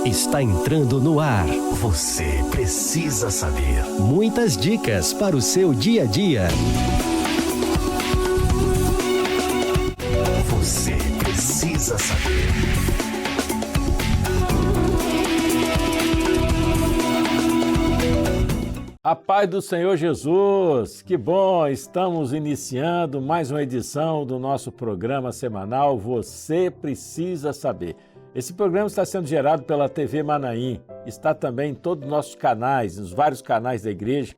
Está entrando no ar. Você precisa saber. Muitas dicas para o seu dia a dia. Você precisa saber. A paz do Senhor Jesus, que bom, estamos iniciando mais uma edição do nosso programa semanal Você Precisa Saber. Esse programa está sendo gerado pela TV Manaim, está também em todos os nossos canais, nos vários canais da igreja.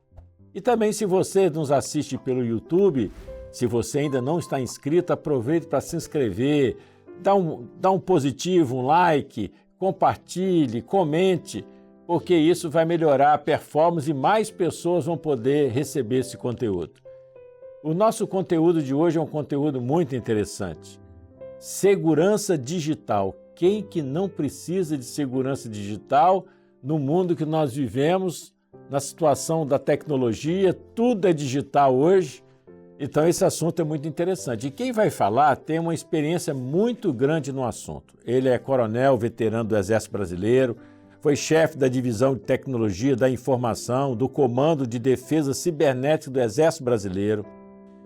E também se você nos assiste pelo YouTube, se você ainda não está inscrito, aproveite para se inscrever, dá um positivo, um like, compartilhe, comente, porque isso vai melhorar a performance e mais pessoas vão poder receber esse conteúdo. O nosso conteúdo de hoje é um conteúdo muito interessante. Segurança digital. Quem que não precisa de segurança digital no mundo que nós vivemos, na situação da tecnologia, tudo é digital hoje, então esse assunto é muito interessante. E quem vai falar tem uma experiência muito grande no assunto. Ele é coronel veterano do Exército Brasileiro, foi chefe da Divisão de Tecnologia da Informação, do Comando de Defesa Cibernética do Exército Brasileiro.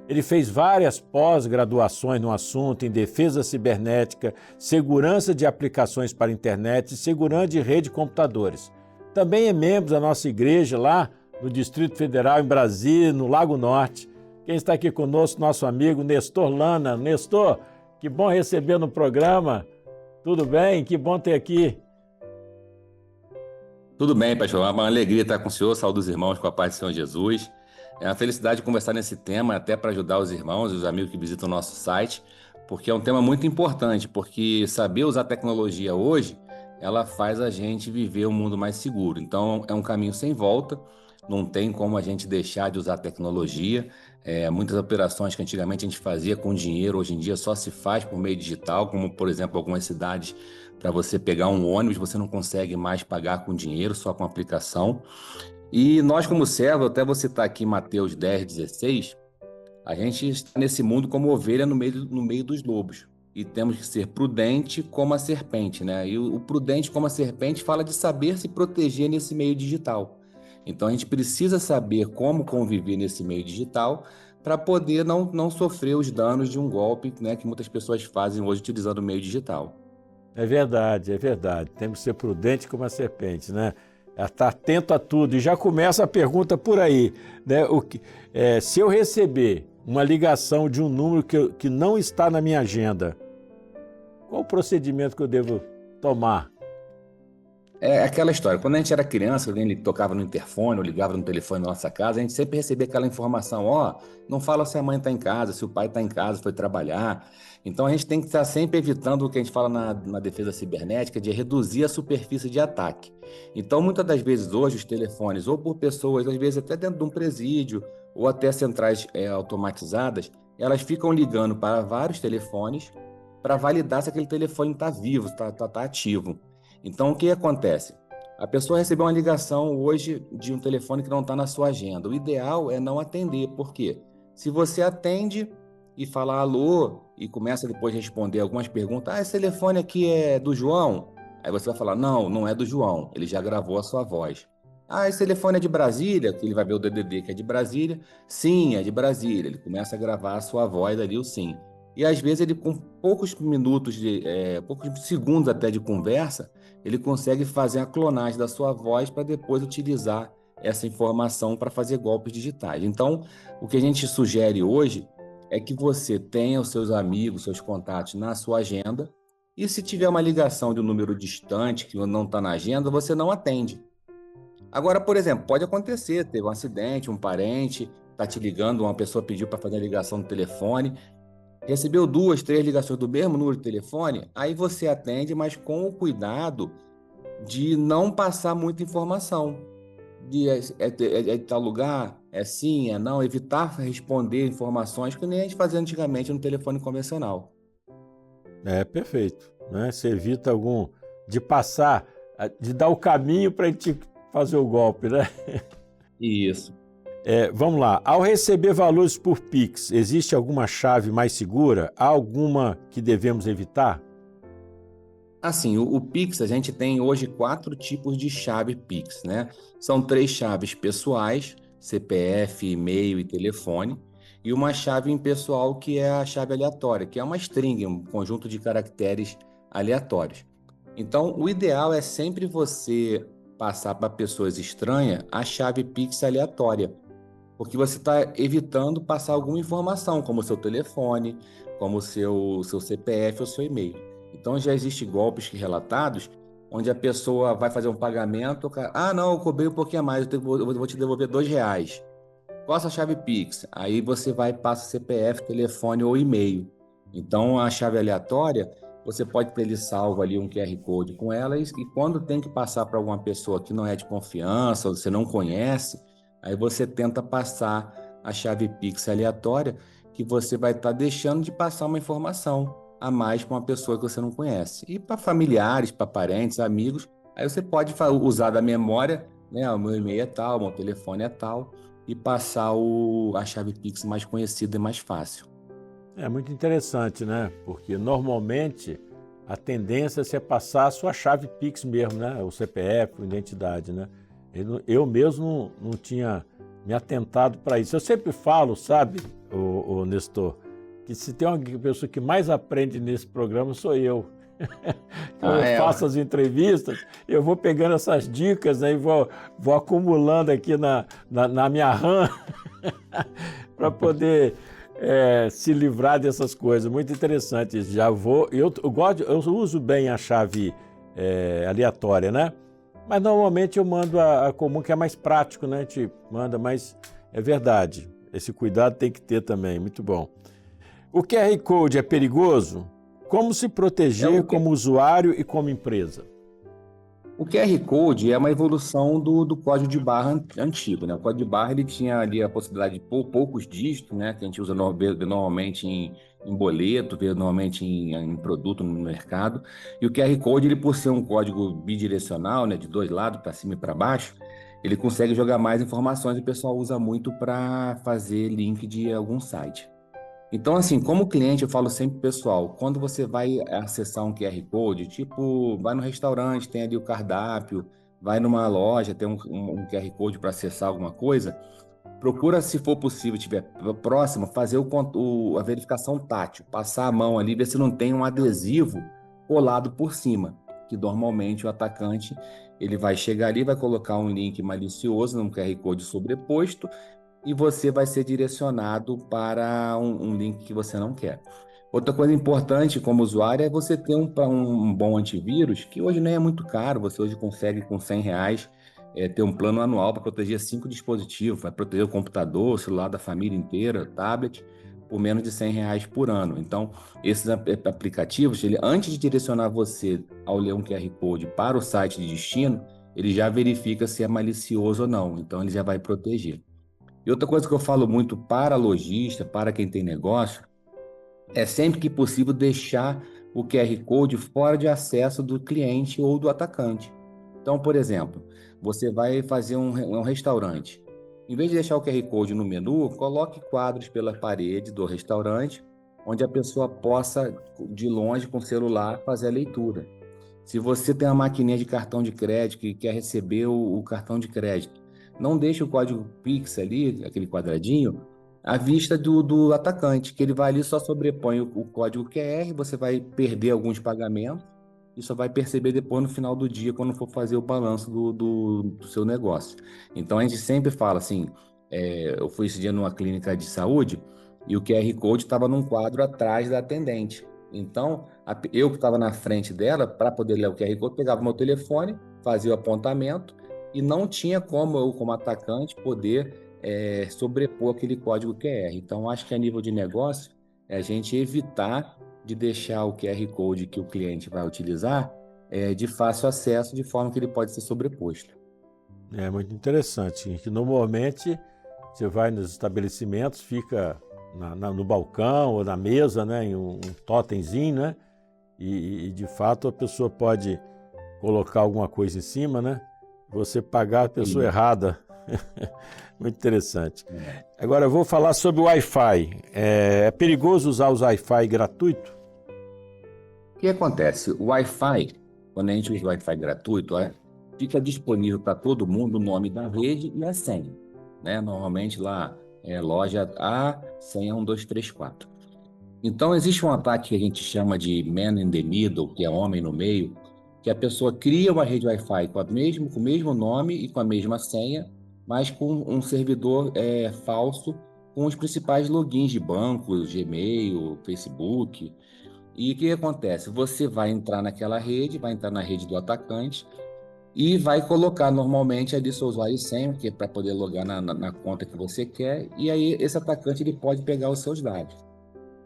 Ele fez várias pós-graduações no assunto em defesa cibernética, segurança de aplicações para a internet e segurança de rede de computadores. Também é membro da nossa igreja lá no Distrito Federal, em Brasília, no Lago Norte. Quem está aqui conosco, nosso amigo Nestor Lana. Nestor, que bom receber no programa. Tudo bem? Que bom ter aqui. Tudo bem, pastor. É uma alegria estar com o senhor. Saúde os irmãos com a paz do Senhor Jesus. É uma felicidade conversar nesse tema, até para ajudar os irmãos e os amigos que visitam o nosso site, porque é um tema muito importante, porque saber usar tecnologia hoje, ela faz a gente viver um mundo mais seguro. Então, é um caminho sem volta, não tem como a gente deixar de usar a tecnologia. Muitas operações que antigamente a gente fazia com dinheiro, hoje em dia só se faz por meio digital, como, por exemplo, algumas cidades, para você pegar um ônibus, você não consegue mais pagar com dinheiro, só com aplicação. E nós, como servo, até vou citar aqui Mateus 10:16, a gente está nesse mundo como ovelha no meio dos lobos. E temos que ser prudente como a serpente, né? E o prudente como a serpente fala de saber se proteger nesse meio digital. Então a gente precisa saber como conviver nesse meio digital para poder não sofrer os danos de um golpe, né, que muitas pessoas fazem hoje utilizando o meio digital. É verdade, é verdade. Temos que ser prudente como a serpente, né? Estar atento a tudo. E já começa a pergunta por aí, né? Se eu receber uma ligação de um número que não está na minha agenda, qual o procedimento que eu devo tomar? É aquela história, quando a gente era criança, alguém tocava no interfone ou ligava no telefone da nossa casa, a gente sempre recebia aquela informação, não fala se a mãe está em casa, se o pai está em casa, foi trabalhar. Então a gente tem que estar sempre evitando o que a gente fala na defesa cibernética, de reduzir a superfície de ataque. Então muitas das vezes hoje os telefones, ou por pessoas, às vezes até dentro de um presídio, ou até centrais automatizadas, elas ficam ligando para vários telefones para validar se aquele telefone está vivo, está ativo. Então, o que acontece? A pessoa recebeu uma ligação hoje de um telefone que não está na sua agenda. O ideal é não atender. Por quê? Se você atende e fala alô e começa depois a responder algumas perguntas, esse telefone aqui é do João? Aí você vai falar, não é do João, ele já gravou a sua voz. Esse telefone é de Brasília, que ele vai ver o DDD que é de Brasília. Sim, é de Brasília. Ele começa a gravar a sua voz ali, o sim. E às vezes ele, com poucos minutos, poucos segundos até de conversa, ele consegue fazer a clonagem da sua voz para depois utilizar essa informação para fazer golpes digitais. Então, o que a gente sugere hoje é que você tenha os seus amigos, seus contatos na sua agenda, e se tiver uma ligação de um número distante que não está na agenda, você não atende. Agora, por exemplo, pode acontecer, teve um acidente, um parente está te ligando, uma pessoa pediu para fazer a ligação no telefone, recebeu 2, 3 ligações do mesmo número de telefone, aí você atende, mas com o cuidado de não passar muita informação. É de tal lugar, é sim, é não, evitar responder informações que nem a gente fazia antigamente no telefone convencional. Perfeito, né? Você evita de passar, de dar o caminho para a gente fazer o golpe, né? Isso. Vamos lá, ao receber valores por Pix, existe alguma chave mais segura? Há alguma que devemos evitar? Assim, o Pix, a gente tem hoje 4 tipos de chave Pix, né? São 3 chaves pessoais, CPF, e-mail e telefone, e uma chave impessoal que é a chave aleatória, que é uma string, um conjunto de caracteres aleatórios. Então, o ideal é sempre você passar para pessoas estranhas a chave Pix aleatória, porque você está evitando passar alguma informação, como o seu telefone, como o seu CPF ou seu e-mail. Então, já existem golpes relatados onde a pessoa vai fazer um pagamento, não, eu cobrei um pouquinho a mais, eu vou te devolver R$ 2. Qual a sua chave Pix? Aí você vai e passa CPF, telefone ou e-mail. Então, a chave aleatória, você pode ter ele salvo ali um QR Code com ela e quando tem que passar para alguma pessoa que não é de confiança ou você não conhece, aí você tenta passar a chave Pix aleatória que você vai estar deixando de passar uma informação a mais para uma pessoa que você não conhece. E para familiares, para parentes, amigos, aí você pode usar da memória, né? O meu e-mail é tal, o meu telefone é tal e passar a chave Pix mais conhecida e mais fácil. É muito interessante, né? Porque normalmente a tendência é você passar a sua chave Pix mesmo, né? O CPF, a identidade, né? Eu mesmo não tinha me atentado para isso. Eu sempre falo, sabe, o Nestor, que se tem uma pessoa que mais aprende nesse programa sou eu. Eu faço as entrevistas, eu vou pegando essas dicas, né, e vou acumulando aqui na minha RAM para poder se livrar dessas coisas. Muito interessante isso. Eu uso bem a chave aleatória, né? Mas normalmente eu mando a comum, que é mais prático, né? A gente manda, mas é verdade. Esse cuidado tem que ter também. Muito bom. O QR Code é perigoso? Como se proteger como usuário e como empresa? O QR Code é uma evolução do código de barra antigo, né? O código de barra ele tinha ali a possibilidade de poucos dígitos, né? Que a gente usa normalmente em boleto, vê normalmente em produto no mercado. E o QR Code, ele por ser um código bidirecional, né? De 2 lados, para cima e para baixo, ele consegue jogar mais informações e o pessoal usa muito para fazer link de algum site. Então, assim, como cliente, eu falo sempre, pessoal, quando você vai acessar um QR Code, tipo, vai no restaurante, tem ali o cardápio, vai numa loja, tem um QR Code para acessar alguma coisa, procura, se for possível, estiver próximo, fazer a verificação tátil, passar a mão ali, ver se não tem um adesivo colado por cima, que normalmente o atacante, ele vai chegar ali, vai colocar um link malicioso num QR Code sobreposto, e você vai ser direcionado para um link que você não quer. Outra coisa importante como usuário é você ter um bom antivírus, que hoje não é muito caro, você hoje consegue com R$ 100 ter um plano anual para proteger 5 dispositivos, vai proteger o computador, o celular da família inteira, tablet, por menos de R$ 100 por ano. Então, esses aplicativos, antes de direcionar você ao ler um QR Code para o site de destino, ele já verifica se é malicioso ou não, então ele já vai proteger. E outra coisa que eu falo muito para lojista, para quem tem negócio, é sempre que possível deixar o QR Code fora de acesso do cliente ou do atacante. Então, por exemplo, você vai fazer um restaurante. Em vez de deixar o QR Code no menu, coloque quadros pela parede do restaurante, onde a pessoa possa, de longe, com o celular, fazer a leitura. Se você tem uma maquininha de cartão de crédito que quer receber o cartão de crédito, não deixe o código Pix ali, aquele quadradinho, à vista do atacante, que ele vai ali, só sobrepõe o código QR, você vai perder alguns pagamentos e só vai perceber depois no final do dia, quando for fazer o balanço do seu negócio. Então a gente sempre fala assim, eu fui esse dia numa clínica de saúde e o QR Code estava num quadro atrás da atendente. Então, eu que estava na frente dela, para poder ler o QR Code, pegava meu telefone, fazia o apontamento, e não tinha como eu, como atacante, poder sobrepor aquele código QR. Então, acho que a nível de negócio, é a gente evitar de deixar o QR Code que o cliente vai utilizar de fácil acesso, de forma que ele pode ser sobreposto. É muito interessante, que normalmente você vai nos estabelecimentos, fica no balcão ou na mesa, né, em um totemzinho, né, e de fato a pessoa pode colocar alguma coisa em cima, né, você pagar a pessoa errada. Muito interessante. Agora eu vou falar sobre o Wi-Fi. É perigoso usar os Wi-Fi gratuito? O que acontece? O Wi-Fi, quando a gente usa o Wi-Fi gratuito, fica disponível para todo mundo o nome da rede e a senha, né? Normalmente lá é loja A, senha 1234. Então, existe um ataque que a gente chama de man in the middle, que é homem no meio, que a pessoa cria uma rede Wi-Fi com o mesmo nome e com a mesma senha, mas com um servidor falso, com os principais logins de bancos, Gmail, Facebook. E o que acontece? Você vai entrar naquela rede, vai entrar na rede do atacante e vai colocar normalmente ali seu usuário e senha, que é para poder logar na conta que você quer, e aí esse atacante ele pode pegar os seus dados.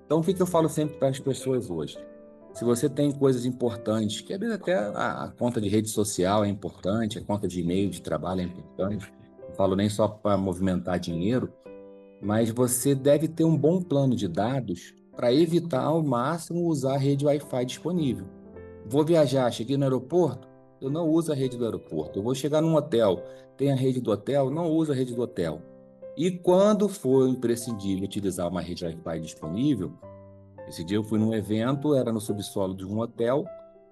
Então, o que eu falo sempre para as pessoas hoje? Se você tem coisas importantes, que às vezes até a conta de rede social é importante, a conta de e-mail de trabalho é importante, não falo nem só para movimentar dinheiro, mas você deve ter um bom plano de dados para evitar ao máximo usar a rede Wi-Fi disponível. Vou viajar, cheguei no aeroporto, eu não uso a rede do aeroporto. Eu vou chegar num hotel, tem a rede do hotel, não uso a rede do hotel. E quando for imprescindível utilizar uma rede Wi-Fi disponível, esse dia eu fui num evento, era no subsolo de um hotel,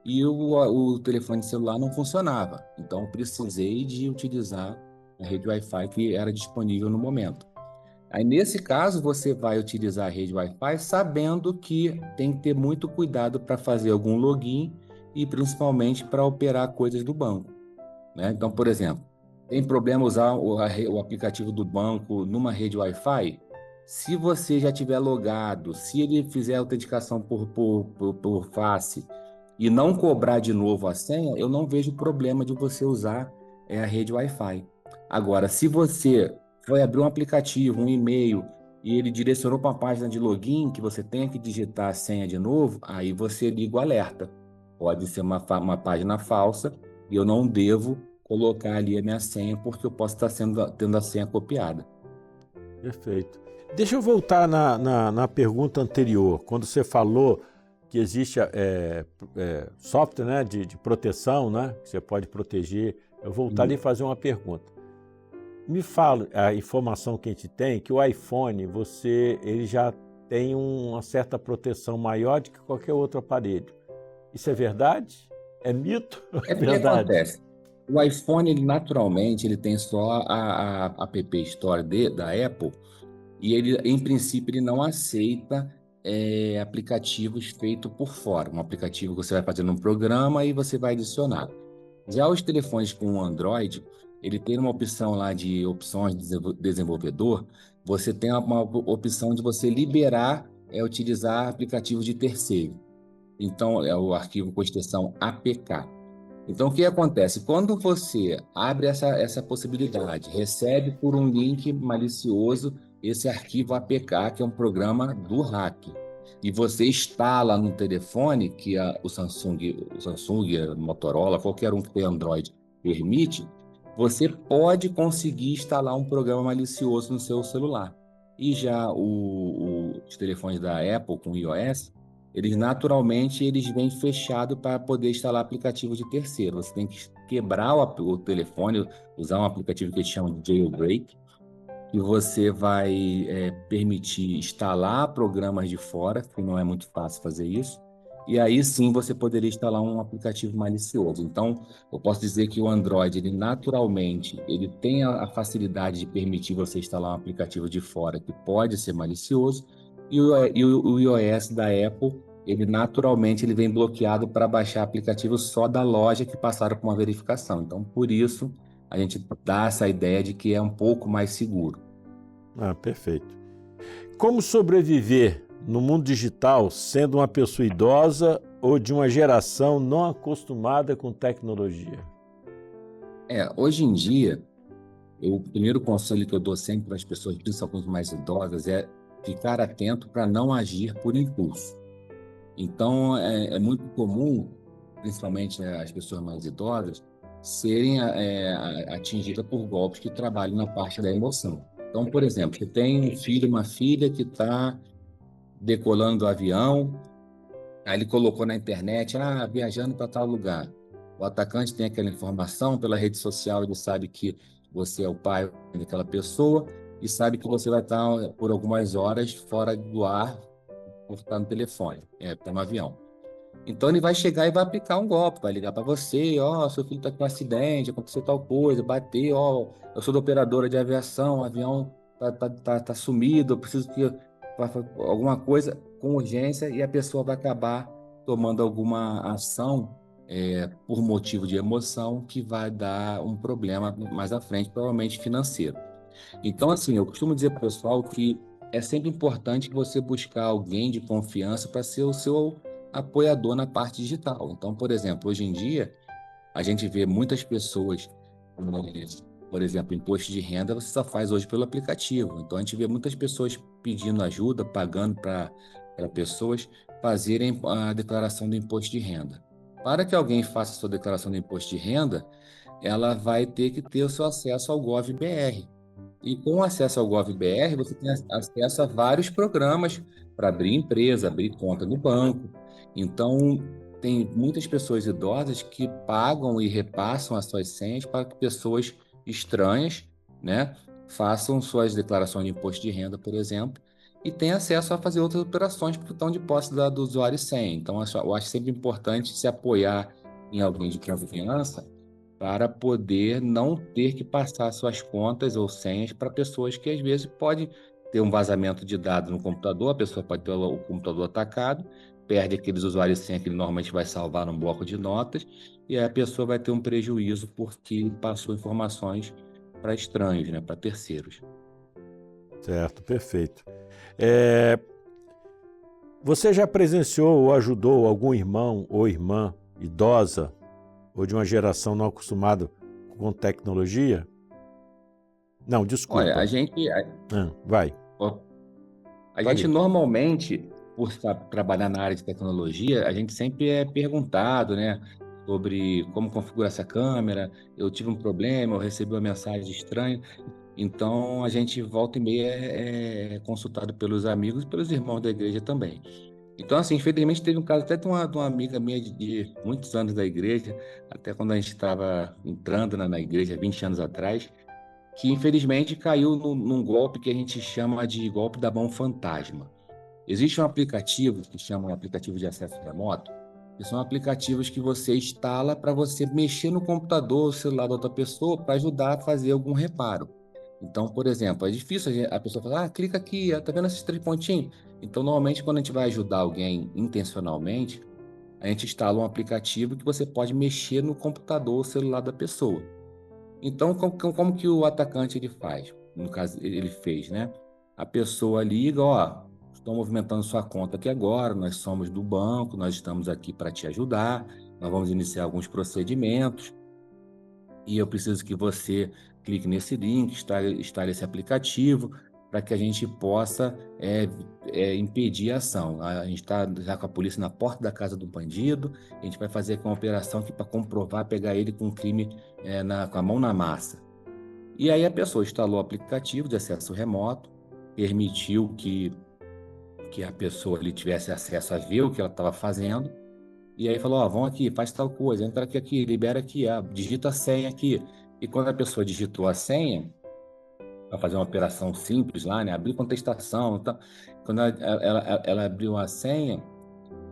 e o telefone celular não funcionava. Então, eu precisei de utilizar a rede Wi-Fi que era disponível no momento. Aí, nesse caso, você vai utilizar a rede Wi-Fi sabendo que tem que ter muito cuidado para fazer algum login e principalmente para operar coisas do banco, né? Então, por exemplo, tem problema usar o aplicativo do banco numa rede Wi-Fi? Se você já tiver logado, se ele fizer autenticação por face e não cobrar de novo a senha, eu não vejo problema de você usar a rede Wi-Fi. Agora, se você foi abrir um aplicativo, um e-mail, e ele direcionou para uma página de login que você tenha que digitar a senha de novo, aí você liga o alerta. Pode ser uma página falsa e eu não devo colocar ali a minha senha porque eu posso estar tendo a senha copiada. Perfeito. Deixa eu voltar na pergunta anterior, quando você falou que existe software, né, de proteção, né, que você pode proteger. Eu voltar ali e fazer uma pergunta. Me fala a informação que a gente tem, que o iPhone, ele já tem uma certa proteção maior do que qualquer outro aparelho. Isso é verdade? É mito? É porque acontece. O iPhone, naturalmente, ele tem só a App Store da Apple, e ele, em princípio, ele não aceita aplicativos feitos por fora. Um aplicativo que você vai fazer num programa e você vai adicionar. Já os telefones com Android, ele tem uma opção lá de opções de desenvolvedor, você tem uma opção de você liberar, utilizar aplicativos de terceiro. Então, é o arquivo com extensão APK. Então, o que acontece? Quando você abre essa possibilidade, recebe por um link malicioso esse arquivo APK, que é um programa do hack, e você instala no telefone, que o Samsung, a Motorola, qualquer um que tenha Android permite, você pode conseguir instalar um programa malicioso no seu celular. E já os telefones da Apple com iOS, eles naturalmente vêm fechados para poder instalar aplicativos de terceiro. Você tem que quebrar o telefone, usar um aplicativo que eles chamam de jailbreak, que você vai permitir instalar programas de fora, que não é muito fácil fazer isso, e aí sim você poderia instalar um aplicativo malicioso. Então, eu posso dizer que o Android, ele naturalmente, ele tem a facilidade de permitir você instalar um aplicativo de fora que pode ser malicioso, e o iOS da Apple, ele naturalmente ele vem bloqueado para baixar aplicativos só da loja que passaram por uma verificação. Então, por isso, a gente dá essa ideia de que é um pouco mais seguro. Ah, perfeito. Como sobreviver no mundo digital sendo uma pessoa idosa ou de uma geração não acostumada com tecnologia? Hoje em dia, o primeiro conselho que eu dou sempre para as pessoas, principalmente mais idosas, é ficar atento para não agir por impulso. Então, é muito comum, principalmente as pessoas mais idosas, serem atingidas por golpes que trabalham na parte da emoção. Então, por exemplo, você tem um filho, uma filha que está decolando do avião, aí ele colocou na internet, viajando para tal lugar. O atacante tem aquela informação pela rede social, ele sabe que você é o pai daquela pessoa e sabe que você vai estar por algumas horas fora do ar por estar no telefone, está no avião. Então ele vai chegar e vai aplicar um golpe, vai ligar para você, ó, seu filho tá com um acidente, aconteceu tal coisa, bateu, ó, eu sou da operadora de aviação, o avião tá sumido, eu preciso que alguma coisa com urgência e a pessoa vai acabar tomando alguma ação por motivo de emoção que vai dar um problema mais à frente, provavelmente financeiro. Então, assim, eu costumo dizer para o pessoal que é sempre importante você buscar alguém de confiança para ser o seu apoiador na parte digital. Então, por exemplo, hoje em dia, a gente vê muitas pessoas, por exemplo, imposto de renda você só faz hoje pelo aplicativo. Então, a gente vê muitas pessoas pedindo ajuda, pagando para pessoas fazerem a declaração do imposto de renda. Para que alguém faça a sua declaração do imposto de renda, ela vai ter que ter o seu acesso ao GovBR. E com o acesso ao GovBR, você tem acesso a vários programas para abrir empresa, abrir conta no banco. Então, tem muitas pessoas idosas que pagam e repassam as suas senhas para que pessoas estranhas, né, façam suas declarações de imposto de renda, por exemplo, e tenham acesso a fazer outras operações porque estão de posse do usuário e senha. Então, eu acho sempre importante se apoiar em alguém de confiança para poder não ter que passar suas contas ou senhas para pessoas que às vezes pode ter um vazamento de dados no computador, a pessoa pode ter o computador atacado, perde aqueles usuários e senha que ele normalmente vai salvar num bloco de notas, e aí a pessoa vai ter um prejuízo porque passou informações para estranhos, né, para terceiros. Certo, perfeito. Você já presenciou ou ajudou algum irmão ou irmã idosa ou de uma geração não acostumada com tecnologia? Não, desculpa. Olha, a gente vai. A gente normalmente, por trabalhar na área de tecnologia, a gente sempre é perguntado, né, sobre como configurar essa câmera. Eu tive um problema, eu recebi uma mensagem estranha. Então, a gente volta e meia é consultado pelos amigos e pelos irmãos da igreja também. Então, assim, infelizmente teve um caso até de uma amiga minha de muitos anos da igreja, até quando a gente estava entrando na igreja, 20 anos atrás, que infelizmente caiu num golpe que a gente chama de golpe da mão fantasma. Existe um aplicativo que chama um aplicativo de acesso remoto, que são aplicativos que você instala para você mexer no computador ou celular da outra pessoa para ajudar a fazer algum reparo. Então, por exemplo, é difícil a pessoa falar, clica aqui, tá vendo esses 3 pontinhos? Então, normalmente, quando a gente vai ajudar alguém intencionalmente, a gente instala um aplicativo que você pode mexer no computador ou celular da pessoa. Então, como que o atacante ele faz? No caso, ele fez, né? A pessoa liga, ó, estou movimentando sua conta aqui agora, nós somos do banco, nós estamos aqui para te ajudar, nós vamos iniciar alguns procedimentos e eu preciso que você clique nesse link, instale esse aplicativo para que a gente possa impedir a ação. A gente está já com a polícia na porta da casa do bandido, a gente vai fazer aqui uma operação para comprovar, pegar ele com o crime com a mão na massa. E aí a pessoa instalou o aplicativo de acesso remoto, permitiu que a pessoa ali tivesse acesso a ver o que ela estava fazendo, e aí falou, ó, vão aqui, faz tal coisa, entra aqui, libera aqui, digita a senha aqui. E quando a pessoa digitou a senha, para fazer uma operação simples lá, né, abrir contestação, então, quando ela abriu a senha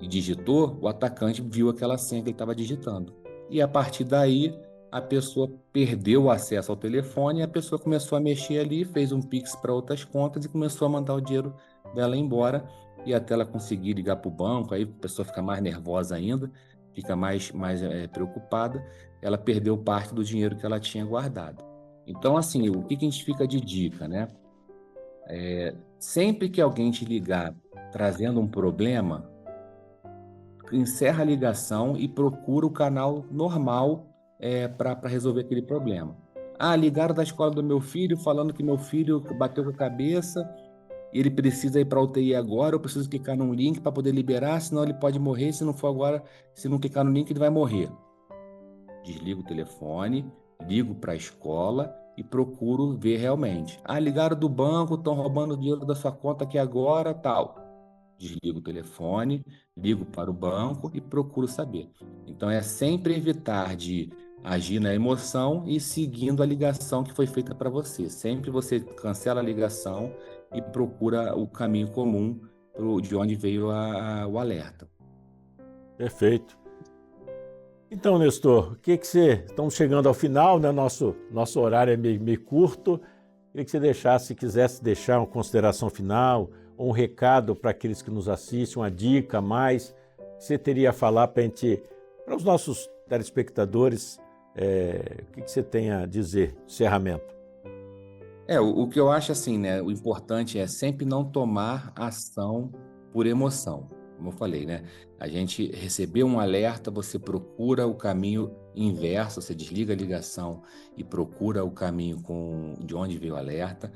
e digitou, o atacante viu aquela senha que ele estava digitando. E a partir daí, a pessoa perdeu o acesso ao telefone e a pessoa começou a mexer ali, fez um Pix para outras contas e começou a mandar o dinheiro dela embora. E até ela conseguir ligar para o banco, aí a pessoa fica mais nervosa ainda, fica mais preocupada, ela perdeu parte do dinheiro que ela tinha guardado. Então, assim, o que a gente fica de dica, né? Sempre que alguém te ligar trazendo um problema, encerra a ligação e procura o canal normal para resolver aquele problema. Ligaram da escola do meu filho falando que meu filho bateu com a cabeça, ele precisa ir para a UTI agora, eu preciso clicar num link para poder liberar, senão ele pode morrer, se não for agora, se não clicar no link ele vai morrer. Desligo o telefone, ligo para a escola e procuro ver realmente. Ligaram do banco, estão roubando o dinheiro da sua conta aqui agora, tal. Desligo o telefone, ligo para o banco e procuro saber. Então é sempre evitar de agir na emoção e seguindo a ligação que foi feita para você. Sempre você cancela a ligação e procura o caminho comum de onde veio o alerta. Perfeito. Então, Nestor, estamos chegando ao final, né? Nosso horário é meio curto. Queria que você quisesse deixar uma consideração final, ou um recado para aqueles que nos assistem, uma dica a mais, que você teria a falar para os nossos telespectadores, o que você tem a dizer, encerramento? O que eu acho assim, né? O importante é sempre não tomar ação por emoção. Como eu falei, né? A gente recebeu um alerta, você procura o caminho inverso, você desliga a ligação e procura o caminho de onde veio o alerta.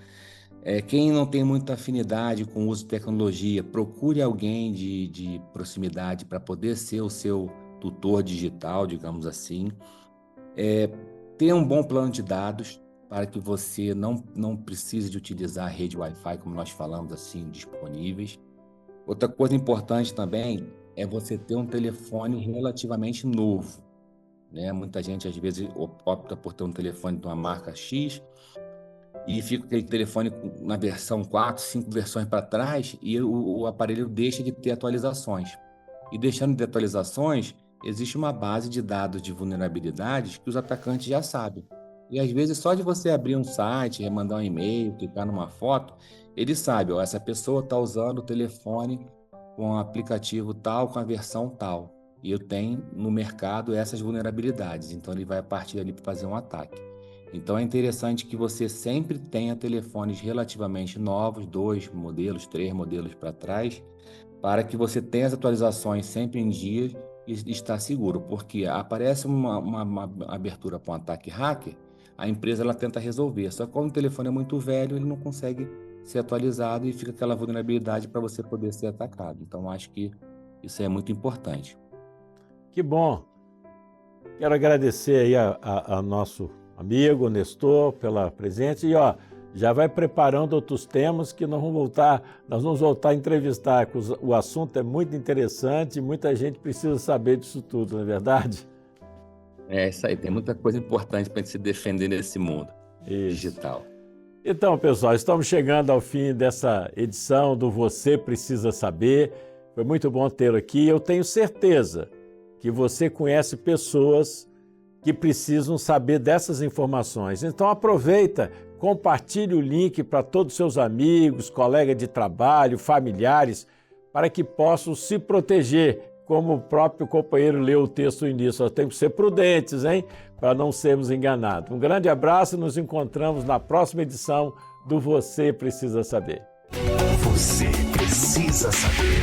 Quem não tem muita afinidade com o uso de tecnologia, procure alguém de proximidade para poder ser o seu tutor digital, digamos assim. Ter um bom plano de dados para que você não precise de utilizar a rede Wi-Fi, como nós falamos, assim, disponíveis. Outra coisa importante também é você ter um telefone relativamente novo, né? Muita gente, às vezes, opta por ter um telefone de uma marca X e fica aquele telefone na versão 4, 5 versões para trás e o aparelho deixa de ter atualizações. E deixando de ter atualizações, existe uma base de dados de vulnerabilidades que os atacantes já sabem. E às vezes só de você abrir um site, mandar um e-mail, clicar numa foto, ele sabe, essa pessoa está usando o telefone com o aplicativo tal, com a versão tal. E eu tenho no mercado essas vulnerabilidades. Então ele vai a partir dali para fazer um ataque. Então é interessante que você sempre tenha telefones relativamente novos, 2 modelos, 3 modelos para trás, para que você tenha as atualizações sempre em dia e está seguro. Porque aparece uma abertura para um ataque hacker, a empresa ela tenta resolver. Só que como o telefone é muito velho, ele não consegue ser atualizado e fica aquela vulnerabilidade para você poder ser atacado. Então, acho que isso é muito importante. Que bom. Quero agradecer aí a nosso amigo Nestor pela presença e já vai preparando outros temas que nós vamos voltar a entrevistar, porque o assunto é muito interessante e muita gente precisa saber disso tudo, não é verdade? É isso aí, tem muita coisa importante para a gente se defender nesse mundo digital. Então, pessoal, estamos chegando ao fim dessa edição do Você Precisa Saber. Foi muito bom tê-lo aqui. Eu tenho certeza que você conhece pessoas que precisam saber dessas informações. Então, aproveita, compartilhe o link para todos os seus amigos, colegas de trabalho, familiares, para que possam se proteger. Como o próprio companheiro leu o texto no início, nós temos que ser prudentes, hein? Para não sermos enganados. Um grande abraço e nos encontramos na próxima edição do Você Precisa Saber. Você precisa saber.